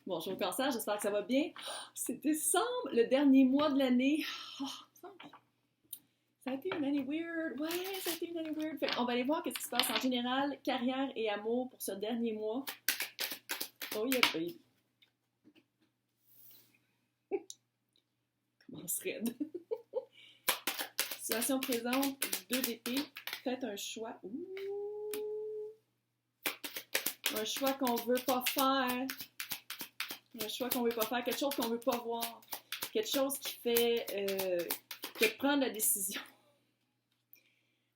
Bonjour Cancer, j'espère que ça va bien. C'est décembre, le dernier mois de l'année. Oh, ça a été une année weird. Ouais, ça a été une année weird. Fait on va aller voir ce qui se passe en général, carrière et amour pour ce dernier mois. Oh yeah, baby. Commence raide. Situation présente, 2 d'épée. Faites un choix. Ouh. Un choix qu'on veut pas faire. Un choix qu'on veut pas faire. Quelque chose qu'on veut pas voir. Quelque chose qui fait que prendre la décision.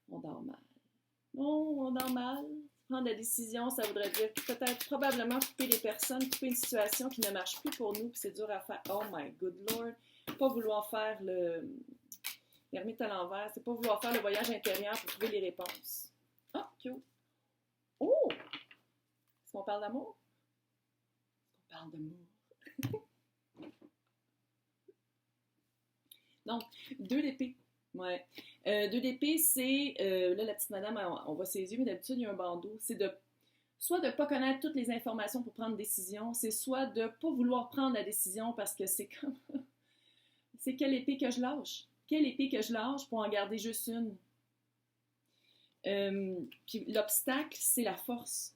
On dort mal. Non, on dort mal. Prendre la décision, ça voudrait dire peut-être probablement couper les personnes, couper une situation qui ne marche plus pour nous, puis c'est dur à faire. Oh my good lord. Pas vouloir faire l'ermite à l'envers, c'est pas vouloir faire le voyage intérieur pour trouver les réponses. Ah, cute. Oh! Est-ce qu'on parle d'amour? Est-ce qu'on parle d'amour? Donc, 2 d'épée. Ouais. 2 d'épée, c'est, là, la petite madame, on voit ses yeux, mais d'habitude, il y a un bandeau. C'est soit de ne pas connaître toutes les informations pour prendre une décision, c'est soit de ne pas vouloir prendre la décision parce que c'est comme, c'est quelle épée que je lâche? Quelle épée que je lâche pour en garder juste une? Puis l'obstacle, c'est la force.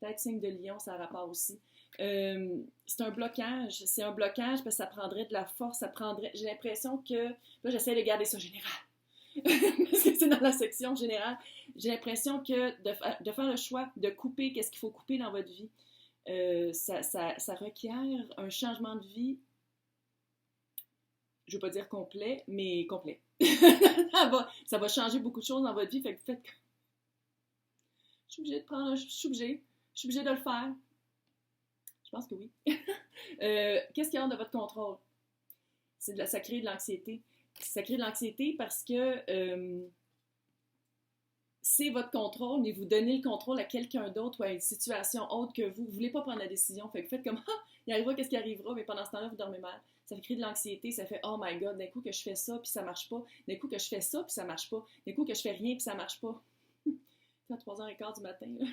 Peut-être signe de lion, ça a rapport aussi. C'est un blocage. C'est un blocage parce que ça prendrait de la force. Ça prendrait. J'ai l'impression que. Là, j'essaie de garder ça général. Parce que c'est dans la section générale. J'ai l'impression que de faire le choix de couper qu'est-ce qu'il faut couper dans votre vie, ça requiert un changement de vie. Je ne veux pas dire complet, mais complet. ça va changer beaucoup de choses dans votre vie. Fait que faites. Je suis obligée de prendre. Je suis obligée de le faire. Je pense que oui. Qu'est-ce qu'il y a de votre contrôle? Ça crée de l'anxiété. Ça crée de l'anxiété parce que c'est votre contrôle, mais vous donnez le contrôle à quelqu'un d'autre ou à une situation autre que vous. Vous ne voulez pas prendre la décision. Fait que faites comme, ah, il arrivera qu'est-ce qui arrivera, mais pendant ce temps-là, vous dormez mal. Ça fait créer de l'anxiété, ça fait, oh my god, d'un coup que je fais ça, puis ça marche pas. D'un coup que je fais ça, puis ça marche pas. D'un coup que je fais rien, puis ça marche pas. C'est à 3h15 du matin, là.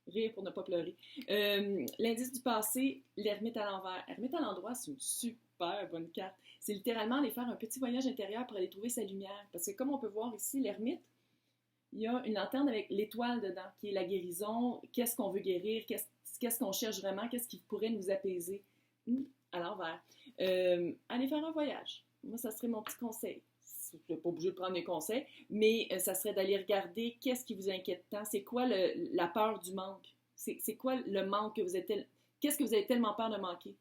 Rire pour ne pas pleurer. L'indice du passé, l'ermite à l'envers. Ermite à l'endroit, c'est une super bonne carte. C'est littéralement aller faire un petit voyage intérieur pour aller trouver sa lumière. Parce que comme on peut voir ici, l'ermite, il y a une lanterne avec l'étoile dedans, qui est la guérison. Qu'est-ce qu'on veut guérir? Qu'est-ce qu'on cherche vraiment? Qu'est-ce qui pourrait nous apaiser? À l'envers. Aller faire un voyage. Moi, ça serait mon petit conseil. Vous n'êtes pas obligé de prendre mes conseils, mais ça serait d'aller regarder qu'est-ce qui vous inquiète tant. C'est quoi la peur du manque? C'est quoi le manque que vous avez qu'est-ce que vous avez tellement peur de manquer?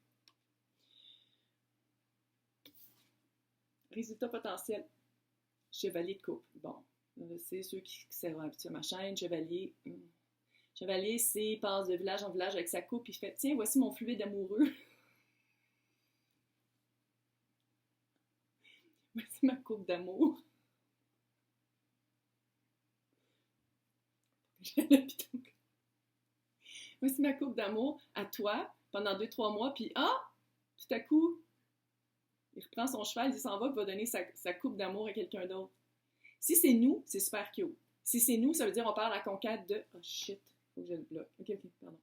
Résultat potentiel. Chevalier de couple. Bon, c'est ceux qui servent habitués à ma chaîne. Chevalier. Chevalier, c'est passe de village en village avec sa coupe. Il fait, tiens, voici mon fluide amoureux. Voici ma coupe d'amour. Voici ma coupe d'amour à toi pendant 2-3 mois, puis tout à coup, il reprend son cheval, il s'en va, il va donner sa coupe d'amour à quelqu'un d'autre. Si c'est nous, c'est super cute. Si c'est nous, ça veut dire on part à la conquête de... Oh shit, faut que je le bloque. Ok, pardon.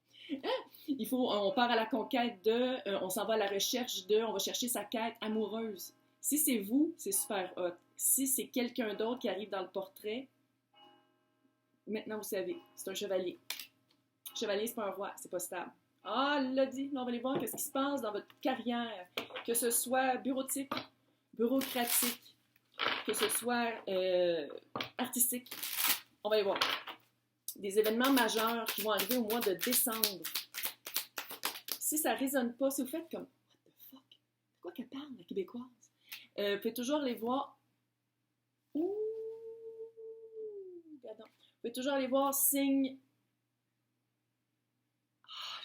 On part à la conquête de... on s'en va à la recherche de... On va chercher sa quête amoureuse. Si c'est vous, c'est super hot. Si c'est quelqu'un d'autre qui arrive dans le portrait, maintenant vous savez, c'est un chevalier. Chevalier, c'est pas un roi, c'est pas stable. Ah, elle l'a dit. Là, on va aller voir qu'est-ce qui se passe dans votre carrière. Que ce soit bureautique, bureaucratique, que ce soit artistique. On va aller voir. Des événements majeurs qui vont arriver au mois de décembre. Si ça ne résonne pas, si vous faites comme what the fuck? De quoi qu'elle parle, la québécoise? Vous pouvez toujours aller voir. Ouh! Pardon. Vous pouvez toujours aller voir signe.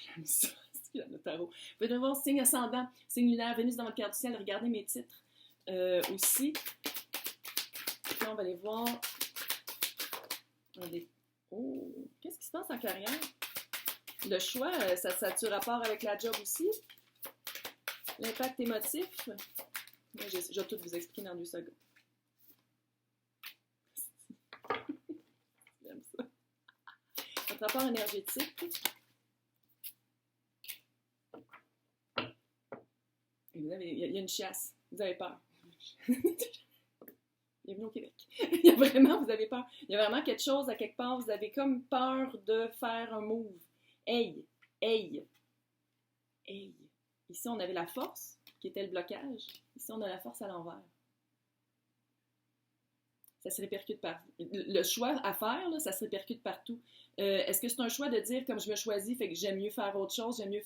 J'aime ça. C'est le tarot. Vous pouvez voir signe ascendant, signe lunaire, Vénus dans votre carte du ciel. Regardez mes titres aussi. Puis on va aller voir. Oh, qu'est-ce qui se passe en carrière? Le choix, ça a-tu rapport avec la job aussi? L'impact émotif? Je vais tout vous expliquer dans 2 secondes. J'aime ça. Votre rapport énergétique. il y a une chasse. Vous avez peur. Bienvenue au Québec. Il y a vraiment, vous avez peur. Il y a vraiment quelque chose à quelque part, vous avez comme peur de faire un move. Hey, hey, hey. Ici, on avait la force, qui était le blocage. Ici, on a la force à l'envers. Ça se répercute partout. Le choix à faire, là, ça se répercute partout. Est-ce que c'est un choix de dire, comme je me choisis, fait que j'aime mieux faire autre chose, j'aime mieux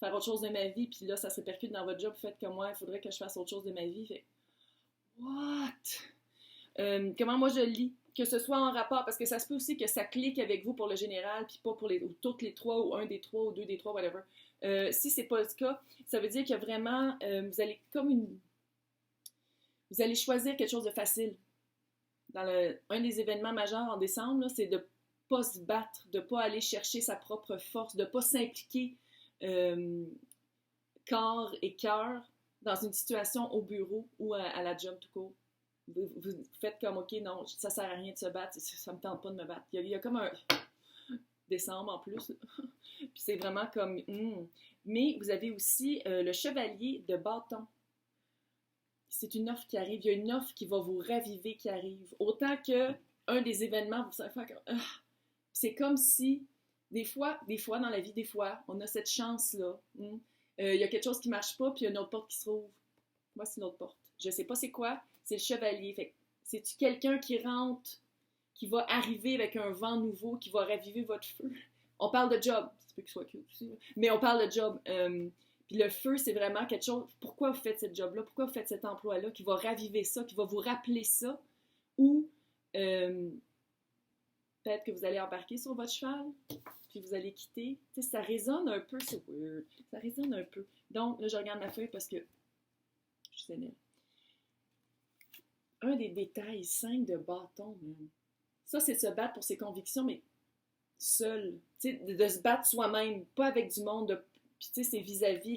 faire autre chose de ma vie, puis là, ça se répercute dans votre job, vous faites comme moi, il faudrait que je fasse autre chose de ma vie. Fait, what? Comment moi je le lis? Que ce soit en rapport, parce que ça se peut aussi que ça clique avec vous pour le général, puis pas pour toutes les trois, ou un des trois, ou deux des trois, whatever. Si c'est pas le cas, ça veut dire que vraiment, vous allez vous allez choisir quelque chose de facile. Un des événements majeurs en décembre, là, c'est de ne pas se battre, de ne pas aller chercher sa propre force, de ne pas s'impliquer corps et cœur dans une situation au bureau ou à la job tout court. Vous faites comme, OK, non, ça ne sert à rien de se battre, ça ne me tente pas de me battre. Il y a comme un décembre en plus. Puis c'est vraiment comme... Mais vous avez aussi le chevalier de bâton. C'est une offre qui arrive. Il y a une offre qui va vous raviver qui arrive. Autant que un des événements, vous savez faire comme... c'est comme si, des fois dans la vie, on a cette chance-là. Il y a quelque chose qui ne marche pas, puis il y a une autre porte qui se rouvre. Moi, c'est une autre porte. Je ne sais pas c'est quoi, c'est le chevalier. Fait c'est-tu quelqu'un qui rentre, qui va arriver avec un vent nouveau, qui va raviver votre feu? On parle de job. Ça peut qu'il soit cute aussi, mais on parle de job. Puis le feu, c'est vraiment quelque chose... Pourquoi vous faites ce job-là? Pourquoi vous faites cet emploi-là qui va raviver ça, qui va vous rappeler ça? Ou peut-être que vous allez embarquer sur votre cheval, puis vous allez quitter. Tu sais, ça résonne un peu, c'est weird. Ça résonne un peu. Donc, là, je regarde ma feuille parce que je suis sénile. Un des détails, 5 de bâton, même. Ça, c'est de se battre pour ses convictions, mais seul. Tu sais, de se battre soi-même, pas avec du monde. Puis, tu sais, c'est vis-à-vis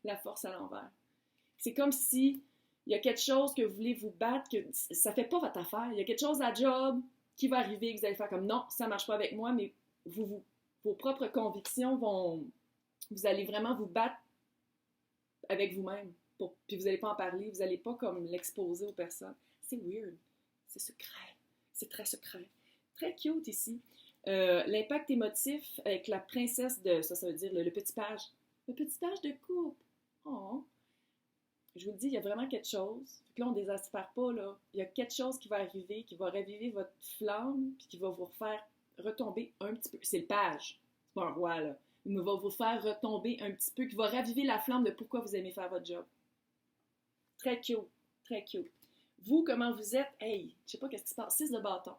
la force à l'envers. C'est comme si il y a quelque chose que vous voulez vous battre, que ça fait pas votre affaire. Il y a quelque chose à job qui va arriver, que vous allez faire comme non, ça marche pas avec moi, mais vos propres convictions vont... Vous allez vraiment vous battre avec vous-même. Puis vous n'allez pas en parler, vous n'allez pas comme l'exposer aux personnes. C'est weird. C'est secret. C'est très secret. Très cute ici. L'impact émotif avec la princesse de... Ça veut dire le petit page. Le petit page de coupe. Oh. Je vous le dis, il y a vraiment quelque chose. Puis là, on ne désespère pas, là. Il y a quelque chose qui va arriver, qui va raviver votre flamme, puis qui va vous faire retomber un petit peu. C'est le page. C'est pas un roi, là. Il va vous faire retomber un petit peu, qui va raviver la flamme de pourquoi vous aimez faire votre job. Très cute. Très cute. Vous, comment vous êtes? Hey, je sais pas qu'est-ce qui se passe. 6 de bâton.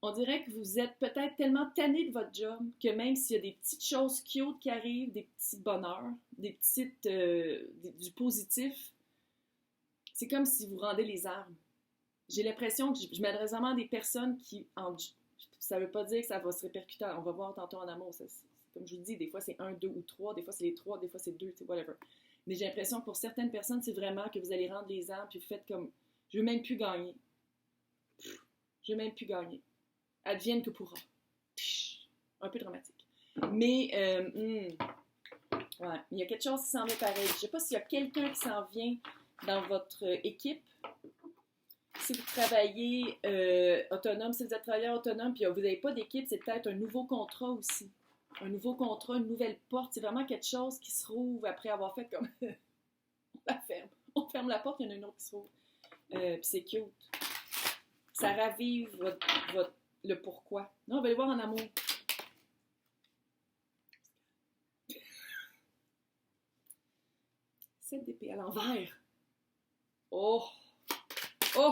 On dirait que vous êtes peut-être tellement tanné de votre job que même s'il y a des petites choses cute qui arrivent, des petits bonheurs, des petites... du positif, c'est comme si vous rendez les armes. J'ai l'impression que je m'adresse vraiment à des personnes qui... ça veut pas dire que ça va se répercuter. On va voir tantôt en amour. Comme je vous le dis, des fois c'est 1, 2 ou 3, des fois c'est les 3, des fois c'est 2, c'est whatever. Mais j'ai l'impression que pour certaines personnes, c'est vraiment que vous allez rendre les armes puis vous faites comme... Je veux même plus gagner. Je veux même plus gagner. Advienne que pourra. Un peu dramatique. Mais, ouais, il y a quelque chose qui s'en vient pareil. Je ne sais pas s'il y a quelqu'un qui s'en vient dans votre équipe. Si vous travaillez autonome, si vous êtes travailleur autonome, puis vous n'avez pas d'équipe, c'est peut-être un nouveau contrat aussi. Un nouveau contrat, une nouvelle porte. C'est vraiment quelque chose qui se rouvre après avoir fait comme... on la ferme. On ferme la porte, il y en a une autre qui se rouvre. Puis c'est cute. Ça ravive le pourquoi. Non, on va aller voir en amour. 7 d'épée à l'envers. Oh! Oh!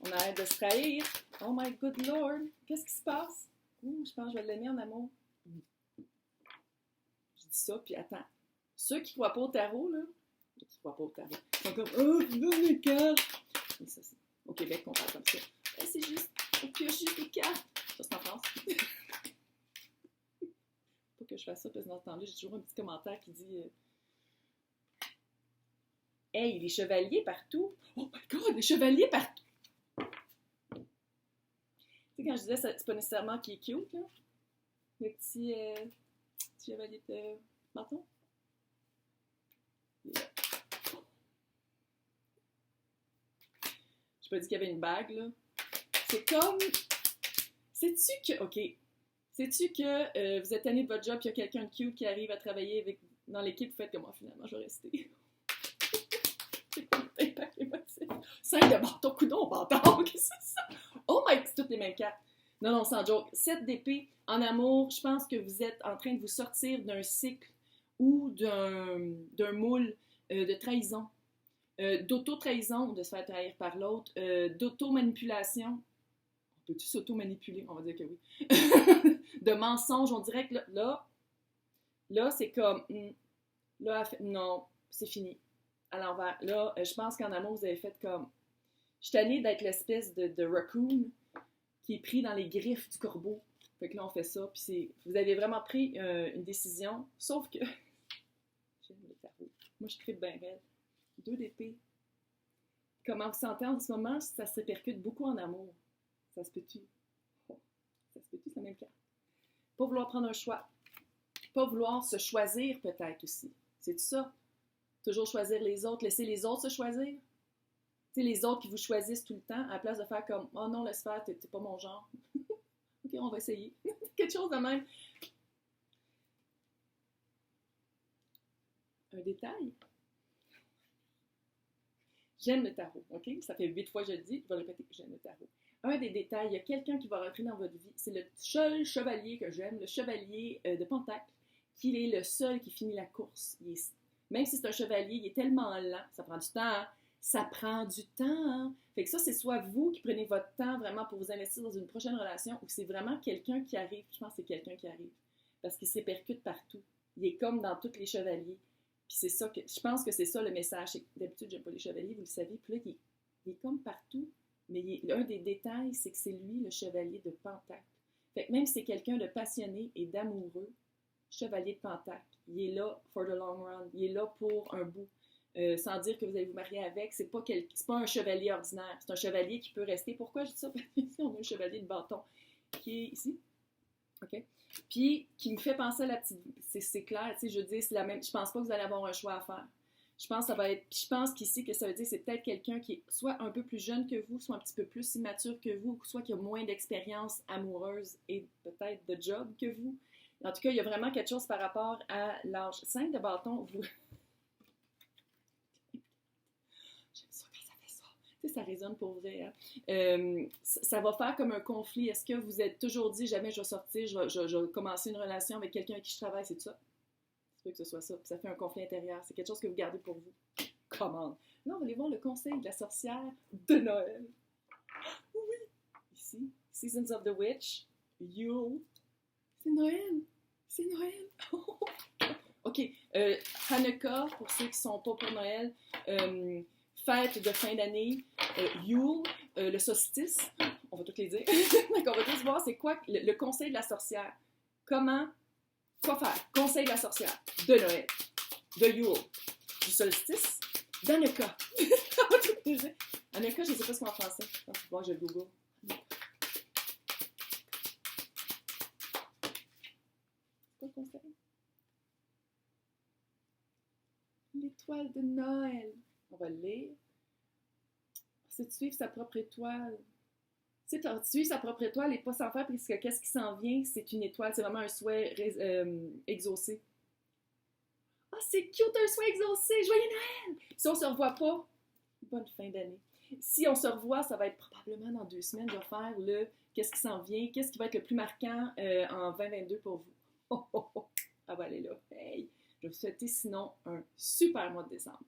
On arrête de se trahir. Oh my good lord! Qu'est-ce qui se passe? Je pense que je vais l'aimer en amour. Je dis ça, puis attends. Ceux qui ne croient pas au tarot, là, qui ne croient pas au tarot, ils sont comme, oh, tu donnes les cartes. Ça, c'est au Québec qu'on parle comme ça. C'est juste, on pioche juste des cartes. Ça, c'est en France. Pas que je fasse ça, parce que dans ce temps-là, j'ai toujours un petit commentaire qui dit hey, les chevaliers partout. Oh my god, les chevaliers partout. Tu sais, quand je disais, c'est pas nécessairement qui est cute, là. Le petit chevalier de bâton. j'ai pas dit qu'il y avait une bague, là. C'est comme... Sais-tu que... OK. Sais-tu que vous êtes tanné de votre job, il y a quelqu'un de cute qui arrive à travailler avec, dans l'équipe, vous faites comme moi, finalement, je vais rester. C'est comme l'impact émotif. 5 de bâton, coudon, bâton, qu'est-ce que c'est ça? Oh my, c'est toutes les mêmes cartes. Non, non, sans joke. 7 d'épée, en amour, je pense que vous êtes en train de vous sortir d'un cycle ou d'un moule de trahison, d'auto-trahison, de se faire trahir par l'autre, d'auto-manipulation. Peux-tu s'auto-manipuler? On va dire que oui. De mensonges, on dirait que là c'est comme, là, non, c'est fini, à l'envers. Là, je pense qu'en amour, vous avez fait comme, je suis tannée d'être l'espèce de raccoon qui est pris dans les griffes du corbeau. Fait que là, on fait ça, puis vous avez vraiment pris une décision, sauf que, j'aime le tarot. Moi, je tripe bien raide. 2 d'épée. Comment vous sentez en ce moment? Ça se répercute beaucoup en amour. Ça se peut-tu? Oh, ça se peut-tu, c'est la même carte. Pas vouloir prendre un choix. Pas vouloir se choisir, peut-être aussi. C'est ça? Toujours choisir les autres, laisser les autres se choisir? Tu sais, les autres qui vous choisissent tout le temps, à la place de faire comme « Oh non, laisse faire, t'es pas mon genre. » OK, on va essayer. Quelque chose de même. Un détail. J'aime le tarot, OK? Ça fait 8 fois que je le dis, je vais répéter, j'aime le tarot. Un des détails, il y a quelqu'un qui va rentrer dans votre vie. C'est le seul chevalier que j'aime, le chevalier de Pentacle, qui est le seul qui finit la course. Même si c'est un chevalier, il est tellement lent, ça prend du temps, hein? Ça prend du temps. Hein? Fait que ça, c'est soit vous qui prenez votre temps vraiment pour vous investir dans une prochaine relation, ou c'est vraiment quelqu'un qui arrive. Je pense que c'est quelqu'un qui arrive. Parce qu'il se répercute partout. Il est comme dans tous les chevaliers. Puis c'est ça que, je pense que c'est ça le message. D'habitude, j'aime pas les chevaliers, vous le savez. Puis là, il est comme partout. Mais un des détails, c'est que c'est lui, le chevalier de Pentacle. Fait que même si c'est quelqu'un de passionné et d'amoureux, chevalier de Pentacle, il est là for the long run. Il est là pour un bout. Sans dire que vous allez vous marier avec, c'est pas un chevalier ordinaire. C'est un chevalier qui peut rester. Pourquoi je dis ça? Parce qu'ici, on a un chevalier de bâton qui est ici. OK? Puis, qui me fait penser à la petite... C'est clair, tu sais, je veux dire, c'est la même... Je pense pas que vous allez avoir un choix à faire. Je pense que ça va être... Je pense qu'ici, que ça veut dire c'est peut-être quelqu'un qui est soit un peu plus jeune que vous, soit un petit peu plus immature que vous, soit qui a moins d'expérience amoureuse et peut-être de job que vous. En tout cas, il y a vraiment quelque chose par rapport à l'âge. 5 de bâton, vous... J'aime ça quand ça fait ça. Tu sais, ça résonne pour vrai. Hein? Ça va faire comme un conflit. Est-ce que vous êtes toujours dit, jamais je vais sortir, je vais commencer une relation avec quelqu'un avec qui je travaille, c'est ça? C'est que ce soit ça. Puis ça fait un conflit intérieur. C'est quelque chose que vous gardez pour vous. Comment? Là, on va aller voir le conseil de la sorcière de Noël. Oui! Ici, Seasons of the Witch, Yule. C'est Noël! C'est Noël! OK. Hanukkah, pour ceux qui ne sont pas pour Noël. Fête de fin d'année. Yule, le solstice. On va toutes les dire. Donc, on va tous voir c'est quoi le conseil de la sorcière. Quoi faire? Conseil de la sorcière. De Noël. De Yule. Du solstice. d'Hanukkah. Hanukkah, je ne sais pas ce qu'on en français. Bon, je google. C'est quoi le conseil? L'étoile de Noël. On va le lire. C'est de suivre sa propre étoile. Tu sais, suivre sa propre étoile et pas s'en faire, puisque qu'est-ce qui s'en vient? C'est une étoile, c'est vraiment un souhait exaucé. Ah, c'est cute, un souhait exaucé! Joyeux Noël! Si on se revoit pas, bonne fin d'année. Si on se revoit, ça va être probablement dans 2 semaines. Je vais faire le qu'est-ce qui s'en vient, qu'est-ce qui va être le plus marquant en 2022 pour vous. Oh, oh, oh. Ah, ben, elle est là. Hey! Je vais vous souhaiter sinon un super mois de décembre.